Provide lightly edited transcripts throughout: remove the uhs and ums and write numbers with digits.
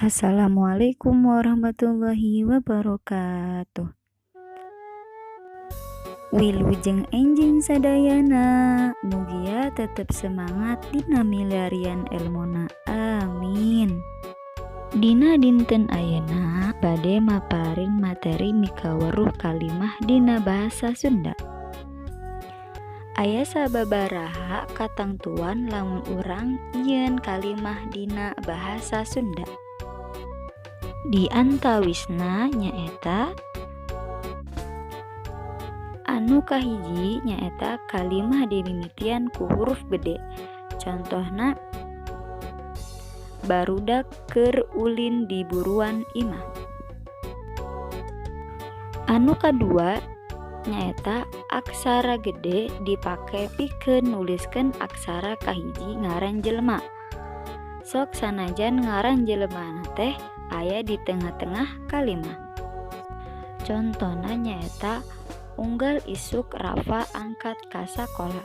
Assalamualaikum warahmatullahi wabarakatuh. Wilujeng enjing sadayana, mugia tetep semangat dina milarian elmona, amin. Dina dinten ayeuna bade maparin materi mikaweruh kalimah dina bahasa Sunda. Aya sababaraha katangtuan lamun urang nyieun kalimah dina bahasa Sunda. Di antawisna nyaeta anu kahiji nyaeta kalimah dimimitian ku huruf gede. Contohna barudak keur ulin di buruan imah. Anu kadua nyaeta aksara gede dipake pikeun nuliskeun aksara kahiji ngaran jelema. Sok sanajan ngaran jelemana teh aya di tengah-tengah kalimah. Contona nyaeta unggal isuk Rafa angkat ka sakola.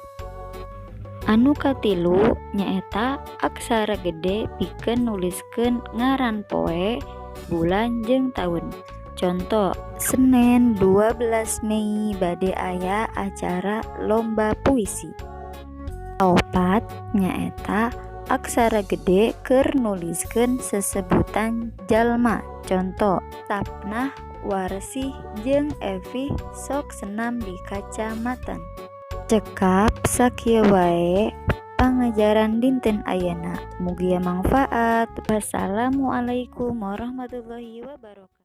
Anu katilu nyaeta aksara gede pikeun nuliskeun ngaran poe, bulan jeung taun. Contoh, Senen 12 Mei bade aya acara lomba puisi. Opat nyaeta aksara gede keur nuliskeun sesebutan jalma. Contoh, Sapnah, Warsih, jeung Evih sok senam di kacamatan. Cekap sakieu wae pangajaran dinten ayeuna. Mugia mangfaat. Wassalamualaikum warahmatullahi wabarakatuh.